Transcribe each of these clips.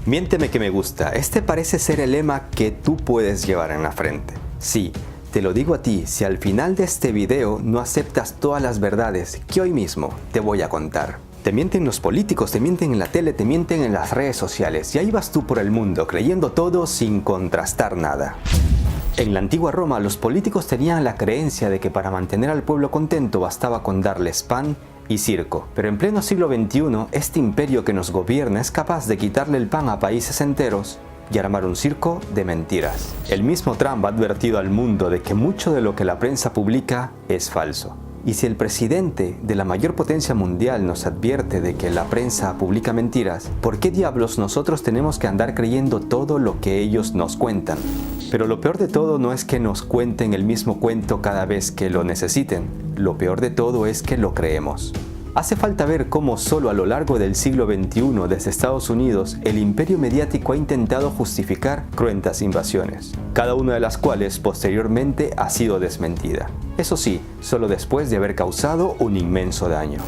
Miénteme que me gusta. Este parece ser el lema que tú puedes llevar en la frente. Sí, te lo digo a ti, si al final de este video no aceptas todas las verdades que hoy mismo te voy a contar. Te mienten los políticos, te mienten en la tele, te mienten en las redes sociales y ahí vas tú por el mundo creyendo todo sin contrastar nada. En la antigua Roma, los políticos tenían la creencia de que para mantener al pueblo contento bastaba con darles pan y circo. Pero en pleno siglo XXI, este imperio que nos gobierna es capaz de quitarle el pan a países enteros y armar un circo de mentiras. El mismo Trump ha advertido al mundo de que mucho de lo que la prensa publica es falso. Y si el presidente de la mayor potencia mundial nos advierte de que la prensa publica mentiras, ¿por qué diablos nosotros tenemos que andar creyendo todo lo que ellos nos cuentan? Pero lo peor de todo no es que nos cuenten el mismo cuento cada vez que lo necesiten. Lo peor de todo es que lo creemos. Hace falta ver cómo solo a lo largo del siglo XXI desde Estados Unidos el imperio mediático ha intentado justificar cruentas invasiones, cada una de las cuales posteriormente ha sido desmentida. Eso sí, solo después de haber causado un inmenso daño.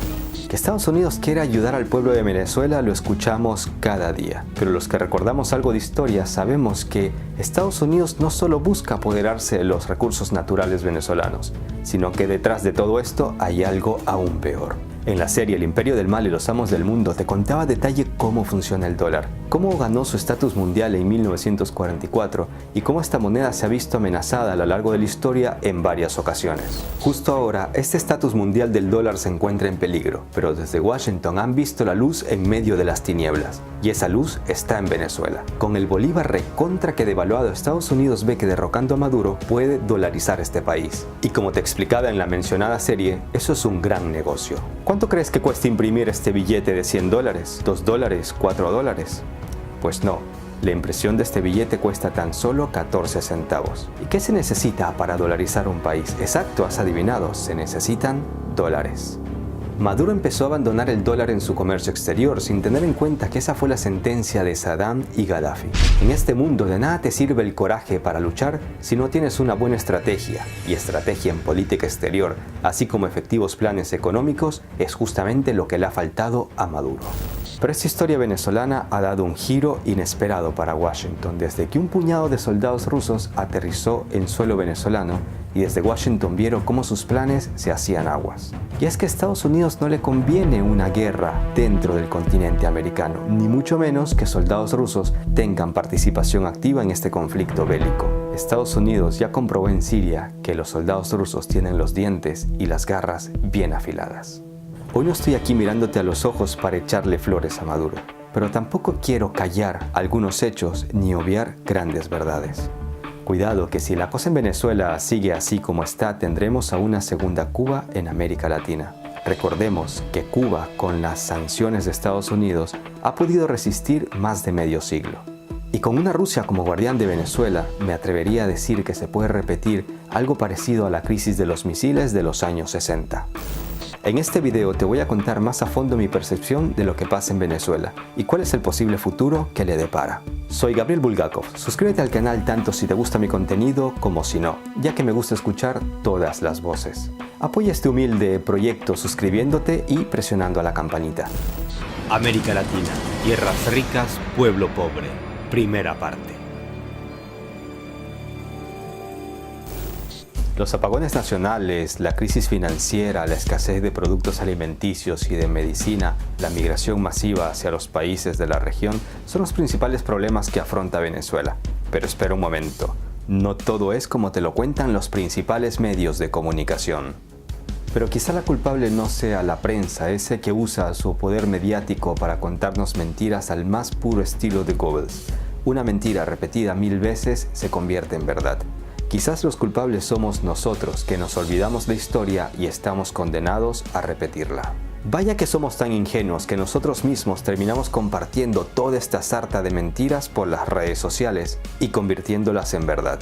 Que Estados Unidos quiera ayudar al pueblo de Venezuela lo escuchamos cada día, pero los que recordamos algo de historia sabemos que Estados Unidos no solo busca apoderarse de los recursos naturales venezolanos, sino que detrás de todo esto hay algo aún peor. En la serie El Imperio del Mal y los Amos del Mundo te contaba a detalle cómo funciona el dólar, cómo ganó su estatus mundial en 1944 y cómo esta moneda se ha visto amenazada a lo largo de la historia en varias ocasiones. Justo ahora, este estatus mundial del dólar se encuentra en peligro, pero desde Washington han visto la luz en medio de las tinieblas, y esa luz está en Venezuela. Con el bolívar recontra que devaluado, Estados Unidos ve que derrocando a Maduro puede dolarizar este país. Y como te explicaba en la mencionada serie, eso es un gran negocio. ¿Cuánto crees que cuesta imprimir este billete de $100? ¿2 dólares? ¿4 dólares? Pues no, la impresión de este billete cuesta tan solo 14 centavos. ¿Y qué se necesita para dolarizar un país? Exacto, has adivinado, se necesitan dólares. Maduro empezó a abandonar el dólar en su comercio exterior sin tener en cuenta que esa fue la sentencia de Saddam y Gaddafi. En este mundo de nada te sirve el coraje para luchar si no tienes una buena estrategia, y estrategia en política exterior, así como efectivos planes económicos, es justamente lo que le ha faltado a Maduro. Pero esta historia venezolana ha dado un giro inesperado para Washington desde que un puñado de soldados rusos aterrizó en suelo venezolano y desde Washington vieron cómo sus planes se hacían aguas. Y es que a Estados Unidos no le conviene una guerra dentro del continente americano, ni mucho menos que soldados rusos tengan participación activa en este conflicto bélico. Estados Unidos ya comprobó en Siria que los soldados rusos tienen los dientes y las garras bien afiladas. Hoy no estoy aquí mirándote a los ojos para echarle flores a Maduro, pero tampoco quiero callar algunos hechos ni obviar grandes verdades. Cuidado que si la cosa en Venezuela sigue así como está, tendremos a una segunda Cuba en América Latina. Recordemos que Cuba, con las sanciones de Estados Unidos, ha podido resistir más de medio siglo. Y con una Rusia como guardián de Venezuela, me atrevería a decir que se puede repetir algo parecido a la crisis de los misiles de los años 60. En este video te voy a contar más a fondo mi percepción de lo que pasa en Venezuela y cuál es el posible futuro que le depara. Soy Gabriel Bulgakov, suscríbete al canal tanto si te gusta mi contenido como si no, ya que me gusta escuchar todas las voces. Apoya este humilde proyecto suscribiéndote y presionando a la campanita. América Latina, tierras ricas, pueblo pobre. Primera parte. Los apagones nacionales, la crisis financiera, la escasez de productos alimenticios y de medicina, la migración masiva hacia los países de la región son los principales problemas que afronta Venezuela. Pero espera un momento, no todo es como te lo cuentan los principales medios de comunicación. Pero quizá la culpable no sea la prensa, ese que usa su poder mediático para contarnos mentiras al más puro estilo de Goebbels. Una mentira repetida 1000 veces se convierte en verdad. Quizás los culpables somos nosotros, que nos olvidamos la historia y estamos condenados a repetirla. Vaya que somos tan ingenuos que nosotros mismos terminamos compartiendo toda esta sarta de mentiras por las redes sociales y convirtiéndolas en verdad.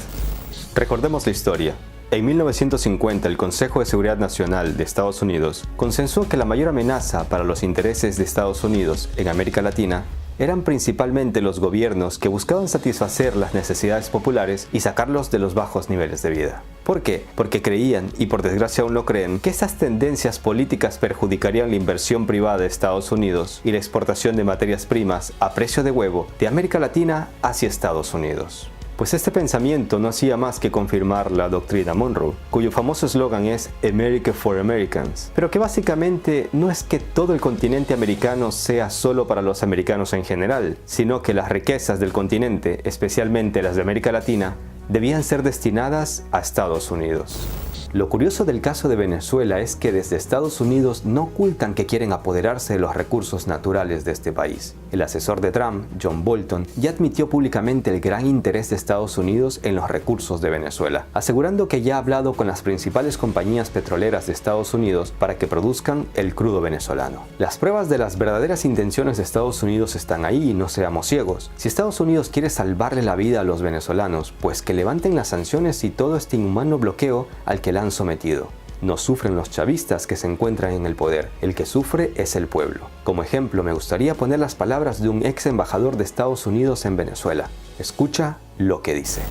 Recordemos la historia. En 1950, el Consejo de Seguridad Nacional de Estados Unidos consensuó que la mayor amenaza para los intereses de Estados Unidos en América Latina eran principalmente los gobiernos que buscaban satisfacer las necesidades populares y sacarlos de los bajos niveles de vida. ¿Por qué? Porque creían, y por desgracia aún lo creen, que estas tendencias políticas perjudicarían la inversión privada de Estados Unidos y la exportación de materias primas a precio de huevo de América Latina hacia Estados Unidos. Pues este pensamiento no hacía más que confirmar la doctrina Monroe, cuyo famoso eslogan es America for Americans, pero que básicamente no es que todo el continente americano sea solo para los americanos en general, sino que las riquezas del continente, especialmente las de América Latina, debían ser destinadas a Estados Unidos. Lo curioso del caso de Venezuela es que desde Estados Unidos no ocultan que quieren apoderarse de los recursos naturales de este país. El asesor de Trump, John Bolton, ya admitió públicamente el gran interés de Estados Unidos en los recursos de Venezuela, asegurando que ya ha hablado con las principales compañías petroleras de Estados Unidos para que produzcan el crudo venezolano. Las pruebas de las verdaderas intenciones de Estados Unidos están ahí y no seamos ciegos. Si Estados Unidos quiere salvarle la vida a los venezolanos, pues que levanten las sanciones y todo este inhumano bloqueo al que la han sometido. No sufren los chavistas que se encuentran en el poder, el que sufre es el pueblo. Como ejemplo, me gustaría poner las palabras de un ex embajador de Estados Unidos en Venezuela. Escucha lo que dice.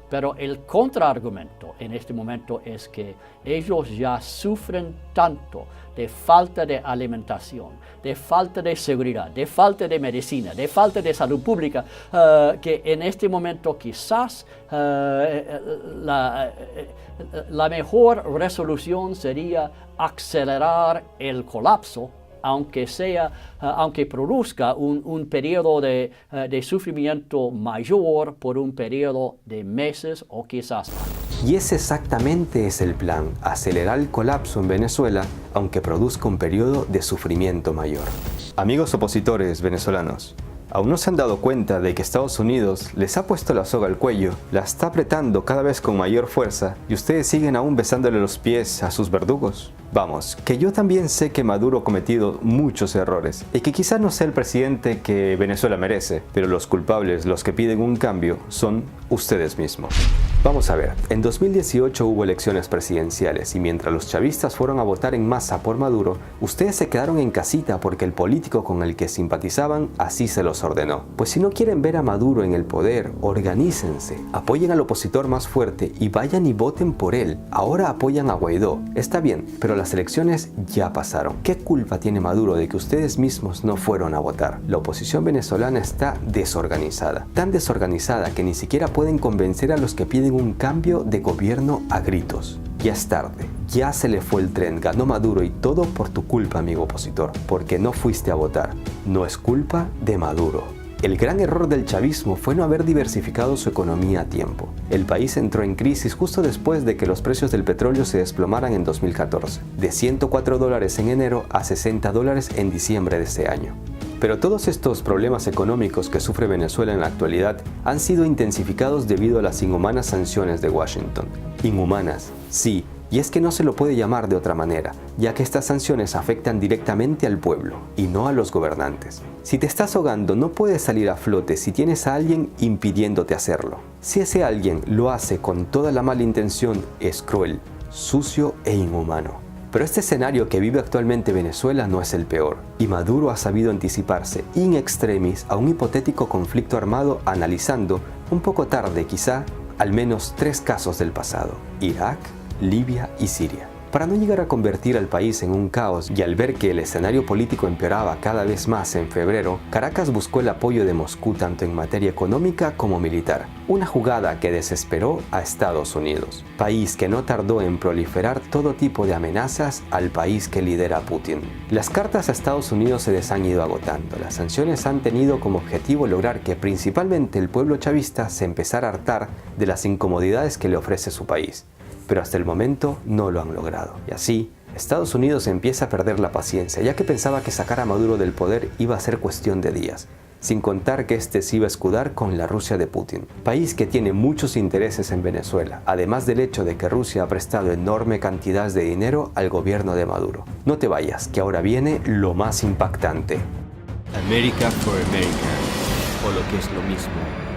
Pero el contraargumento en este momento es que ellos ya sufren tanto de falta de alimentación, de falta de seguridad, de falta de medicina, de falta de salud pública, que en este momento quizás la mejor resolución sería acelerar el colapso, aunque produzca un periodo de sufrimiento mayor por un periodo de meses o quizás años. Y ese exactamente es el plan, acelerar el colapso en Venezuela, aunque produzca un periodo de sufrimiento mayor. Amigos opositores venezolanos, ¿aún no se han dado cuenta de que Estados Unidos les ha puesto la soga al cuello, la está apretando cada vez con mayor fuerza y ustedes siguen aún besándole los pies a sus verdugos? Vamos, que yo también sé que Maduro ha cometido muchos errores y que quizás no sea el presidente que Venezuela merece, pero los culpables, los que piden un cambio, son ustedes mismos. Vamos a ver, en 2018 hubo elecciones presidenciales y mientras los chavistas fueron a votar en masa por Maduro, ustedes se quedaron en casita porque el político con el que simpatizaban así se los ordenó. Pues si no quieren ver a Maduro en el poder, organícense, apoyen al opositor más fuerte y vayan y voten por él. Ahora apoyan a Guaidó, está bien, pero las elecciones ya pasaron. ¿Qué culpa tiene Maduro de que ustedes mismos no fueron a votar? La oposición venezolana está desorganizada, tan desorganizada que ni siquiera pueden convencer a los que piden un cambio de gobierno a gritos. Ya es tarde, ya se le fue el tren, ganó Maduro y todo por tu culpa, amigo opositor, porque no fuiste a votar. No es culpa de Maduro. El gran error del chavismo fue no haber diversificado su economía a tiempo. El país entró en crisis justo después de que los precios del petróleo se desplomaran en 2014, de $104 en enero a $60 en diciembre de ese año. Pero todos estos problemas económicos que sufre Venezuela en la actualidad han sido intensificados debido a las inhumanas sanciones de Washington. Inhumanas, sí, y es que no se lo puede llamar de otra manera, ya que estas sanciones afectan directamente al pueblo y no a los gobernantes. Si te estás ahogando, no puedes salir a flote si tienes a alguien impidiéndote hacerlo. Si ese alguien lo hace con toda la mala intención, es cruel, sucio e inhumano. Pero este escenario que vive actualmente Venezuela no es el peor, y Maduro ha sabido anticiparse in extremis a un hipotético conflicto armado analizando, un poco tarde quizá, al menos 3 casos del pasado: Irak, Libia y Siria. Para no llegar a convertir al país en un caos y al ver que el escenario político empeoraba cada vez más en febrero, Caracas buscó el apoyo de Moscú tanto en materia económica como militar, una jugada que desesperó a Estados Unidos, país que no tardó en proliferar todo tipo de amenazas al país que lidera Putin. Las cartas a Estados Unidos se les han ido agotando, las sanciones han tenido como objetivo lograr que principalmente el pueblo chavista se empezara a hartar de las incomodidades que le ofrece su país. Pero hasta el momento no lo han logrado. Y así, Estados Unidos empieza a perder la paciencia, ya que pensaba que sacar a Maduro del poder iba a ser cuestión de días, sin contar que este se iba a escudar con la Rusia de Putin, país que tiene muchos intereses en Venezuela, además del hecho de que Rusia ha prestado enorme cantidades de dinero al gobierno de Maduro. No te vayas, que ahora viene lo más impactante. America for America, o lo que es lo mismo,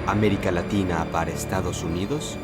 América Latina para Estados Unidos.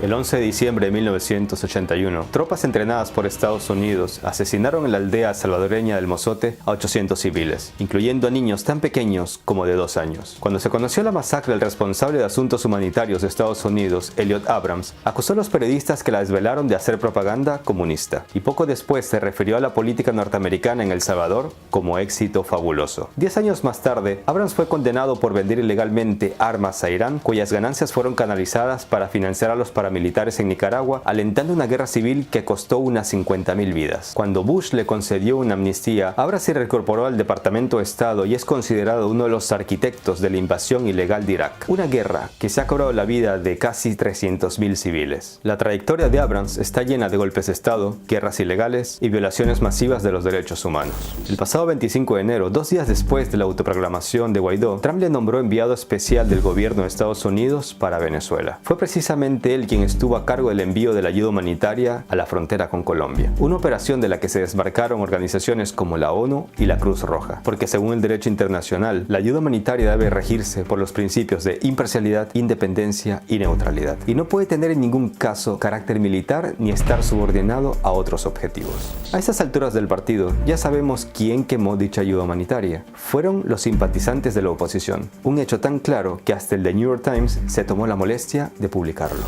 El 11 de diciembre de 1981, tropas entrenadas por Estados Unidos asesinaron en la aldea salvadoreña del Mozote a 800 civiles, incluyendo a niños tan pequeños como de 2 años. Cuando se conoció la masacre, el responsable de asuntos humanitarios de Estados Unidos, Elliot Abrams, acusó a los periodistas que la desvelaron de hacer propaganda comunista, y poco después se refirió a la política norteamericana en El Salvador como éxito fabuloso. 10 años más tarde, Abrams fue condenado por vender ilegalmente armas a Irán, cuyas ganancias fueron canalizadas para financiar a los paramilitares en Nicaragua, alentando una guerra civil que costó unas 50.000 vidas. Cuando Bush le concedió una amnistía, Abrams se reincorporó al Departamento de Estado y es considerado uno de los arquitectos de la invasión ilegal de Irak, una guerra que se ha cobrado la vida de casi 300.000 civiles. La trayectoria de Abrams está llena de golpes de Estado, guerras ilegales y violaciones masivas de los derechos humanos. El pasado 25 de enero, 2 días después de la autoproclamación de Guaidó, Trump le nombró enviado especial del gobierno de Estados Unidos para Venezuela. Fue precisamente él quien estuvo a cargo del envío de la ayuda humanitaria a la frontera con Colombia, una operación de la que se desmarcaron organizaciones como la ONU y la Cruz Roja, porque según el derecho internacional, la ayuda humanitaria debe regirse por los principios de imparcialidad, independencia y neutralidad, y no puede tener en ningún caso carácter militar ni estar subordinado a otros objetivos. A estas alturas del partido, ya sabemos quién quemó dicha ayuda humanitaria. Fueron los simpatizantes de la oposición, un hecho tan claro que hasta el The New York Times se tomó la molestia de publicarlo.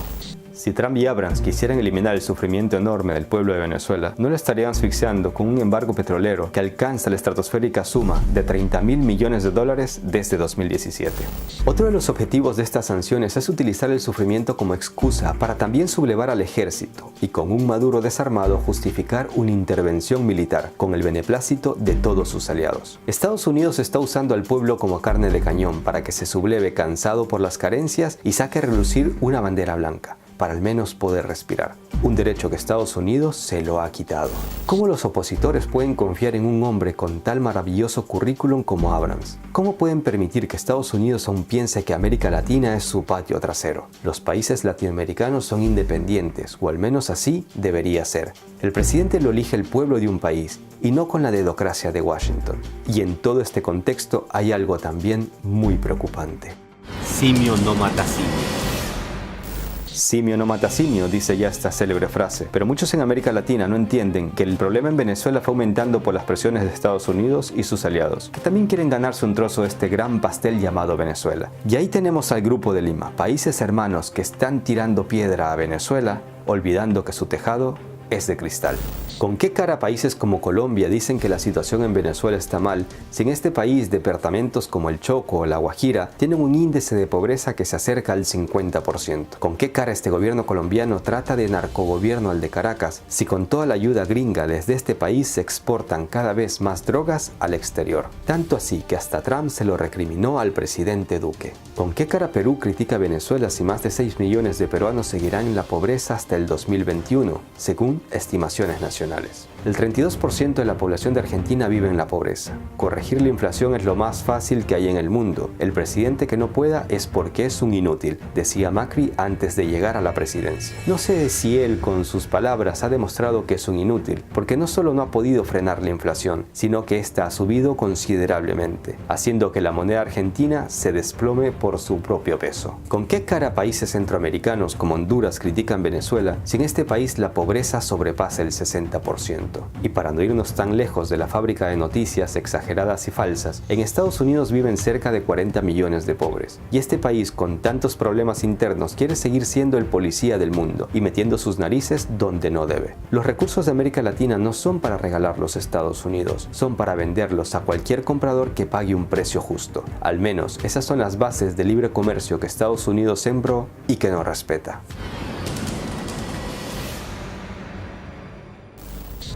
Si Trump y Abrams quisieran eliminar el sufrimiento enorme del pueblo de Venezuela, no lo estarían asfixiando con un embargo petrolero que alcanza la estratosférica suma de $30.000 millones desde 2017. Otro de los objetivos de estas sanciones es utilizar el sufrimiento como excusa para también sublevar al ejército y con un Maduro desarmado justificar una intervención militar con el beneplácito de todos sus aliados. Estados Unidos está usando al pueblo como carne de cañón para que se subleve cansado por las carencias y saque a relucir una bandera blanca, para al menos poder respirar, un derecho que Estados Unidos se lo ha quitado. ¿Cómo los opositores pueden confiar en un hombre con tal maravilloso currículum como Abrams? ¿Cómo pueden permitir que Estados Unidos aún piense que América Latina es su patio trasero? Los países latinoamericanos son independientes, o al menos así debería ser. El presidente lo elige el pueblo de un país, y no con la dedocracia de Washington. Y en todo este contexto hay algo también muy preocupante. Simio no mata simio. Simio no mata simio, dice ya esta célebre frase, pero muchos en América Latina no entienden que el problema en Venezuela fue aumentando por las presiones de Estados Unidos y sus aliados, que también quieren ganarse un trozo de este gran pastel llamado Venezuela. Y ahí tenemos al Grupo de Lima, países hermanos que están tirando piedra a Venezuela, olvidando que su tejado es de cristal. ¿Con qué cara países como Colombia dicen que la situación en Venezuela está mal, si en este país departamentos como el Choco o la Guajira tienen un índice de pobreza que se acerca al 50%? ¿Con qué cara este gobierno colombiano trata de narcogobierno al de Caracas, si con toda la ayuda gringa desde este país se exportan cada vez más drogas al exterior? Tanto así que hasta Trump se lo recriminó al presidente Duque. ¿Con qué cara Perú critica a Venezuela si más de 6 millones de peruanos seguirán en la pobreza hasta el 2021, según estimaciones nacionales? El 32% de la población de Argentina vive en la pobreza. Corregir la inflación es lo más fácil que hay en el mundo. El presidente que no pueda es porque es un inútil, decía Macri antes de llegar a la presidencia. No sé si él con sus palabras ha demostrado que es un inútil, porque no solo no ha podido frenar la inflación, sino que esta ha subido considerablemente, haciendo que la moneda argentina se desplome por su propio peso. ¿Con qué cara países centroamericanos como Honduras critican Venezuela si en este país la pobreza sobrepasa el 60%? Y para no irnos tan lejos de la fábrica de noticias exageradas y falsas, en Estados Unidos viven cerca de 40 millones de pobres. Y este país con tantos problemas internos quiere seguir siendo el policía del mundo y metiendo sus narices donde no debe. Los recursos de América Latina no son para regalarlos a Estados Unidos, son para venderlos a cualquier comprador que pague un precio justo. Al menos esas son las bases del libre comercio que Estados Unidos sembró y que no respeta.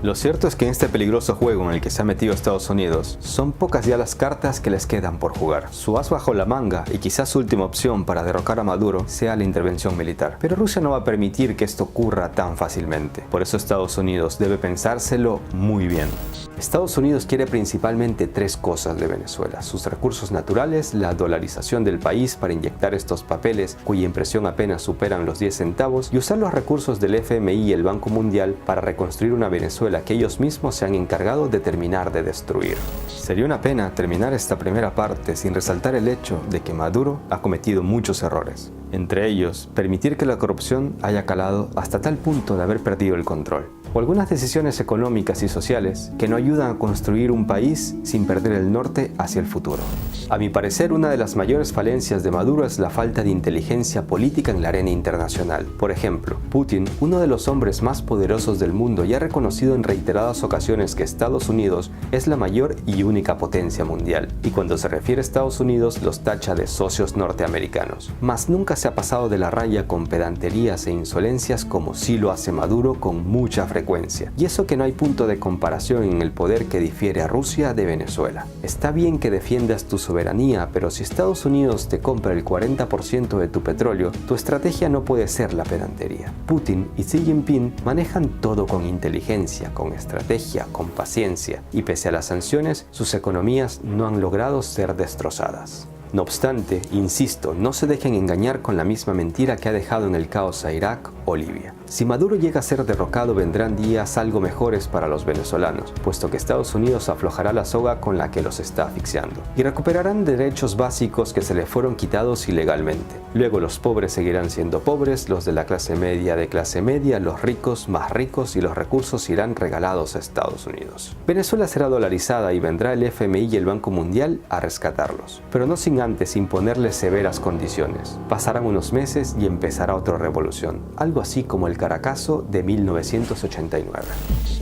Lo cierto es que en este peligroso juego en el que se ha metido Estados Unidos, son pocas ya las cartas que les quedan por jugar. Su as bajo la manga y quizás su última opción para derrocar a Maduro sea la intervención militar. Pero Rusia no va a permitir que esto ocurra tan fácilmente. Por eso Estados Unidos debe pensárselo muy bien. Estados Unidos quiere principalmente 3 cosas de Venezuela: sus recursos naturales, la dolarización del país para inyectar estos papeles cuya impresión apenas superan los 10 centavos y usar los recursos del FMI y el Banco Mundial para reconstruir una Venezuela Venezuela que ellos mismos se han encargado de terminar de destruir. Sería una pena terminar esta primera parte sin resaltar el hecho de que Maduro ha cometido muchos errores. Entre ellos, permitir que la corrupción haya calado hasta tal punto de haber perdido el control. O algunas decisiones económicas y sociales que no ayudan a construir un país sin perder el norte hacia el futuro. A mi parecer, una de las mayores falencias de Maduro es la falta de inteligencia política en la arena internacional. Por ejemplo, Putin, uno de los hombres más poderosos del mundo, ya ha reconocido en reiteradas ocasiones que Estados Unidos es la mayor y única potencia mundial, y cuando se refiere a Estados Unidos los tacha de socios norteamericanos. Mas nunca se ha pasado de la raya con pedanterías e insolencias como sí lo hace Maduro con mucha frecuencia. Y eso que no hay punto de comparación en el poder que difiere a Rusia de Venezuela. Está bien que defiendas tu soberanía, pero si Estados Unidos te compra el 40% de tu petróleo, tu estrategia no puede ser la pedantería. Putin y Xi Jinping manejan todo con inteligencia, con estrategia, con paciencia, y pese a las sanciones, sus economías no han logrado ser destrozadas. No obstante, insisto, no se dejen engañar con la misma mentira que ha dejado en el caos a Irak o Libia. Si Maduro llega a ser derrocado, vendrán días algo mejores para los venezolanos, puesto que Estados Unidos aflojará la soga con la que los está asfixiando, y recuperarán derechos básicos que se les fueron quitados ilegalmente. Luego los pobres seguirán siendo pobres, los de la clase media de clase media, los ricos más ricos, y los recursos irán regalados a Estados Unidos. Venezuela será dolarizada y vendrá el FMI y el Banco Mundial a rescatarlos, pero no sin antes imponerles severas condiciones. Pasarán unos meses y empezará otra revolución, algo así como el Caracazo de 1989.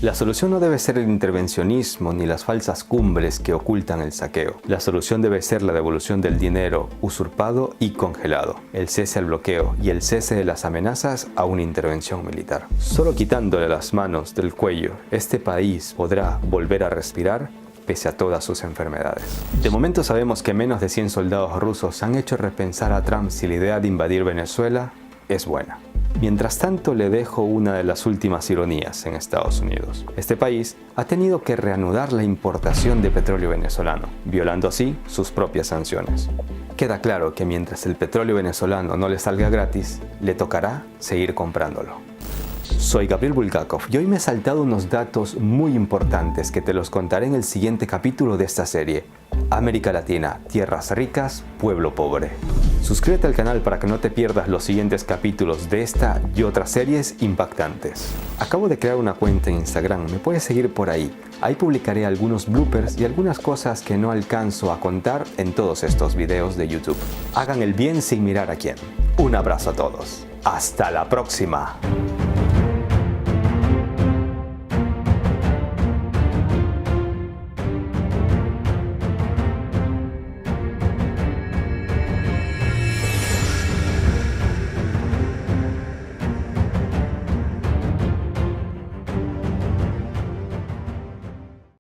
La solución no debe ser el intervencionismo ni las falsas cumbres que ocultan el saqueo. La solución debe ser la devolución del dinero usurpado y congelado, el cese al bloqueo y el cese de las amenazas a una intervención militar. Solo quitándole las manos del cuello, este país podrá volver a respirar pese a todas sus enfermedades. De momento sabemos que menos de 100 soldados rusos han hecho repensar a Trump si la idea de invadir Venezuela es buena. Mientras tanto, le dejo una de las últimas ironías en Estados Unidos. Este país ha tenido que reanudar la importación de petróleo venezolano, violando así sus propias sanciones. Queda claro que mientras el petróleo venezolano no le salga gratis, le tocará seguir comprándolo. Soy Gabriel Bulgakov y hoy me he saltado unos datos muy importantes que te los contaré en el siguiente capítulo de esta serie. América Latina, tierras ricas, pueblo pobre. Suscríbete al canal para que no te pierdas los siguientes capítulos de esta y otras series impactantes. Acabo de crear una cuenta en Instagram, me puedes seguir por ahí. Ahí publicaré algunos bloopers y algunas cosas que no alcanzo a contar en todos estos videos de YouTube. Hagan el bien sin mirar a quién. Un abrazo a todos. ¡Hasta la próxima!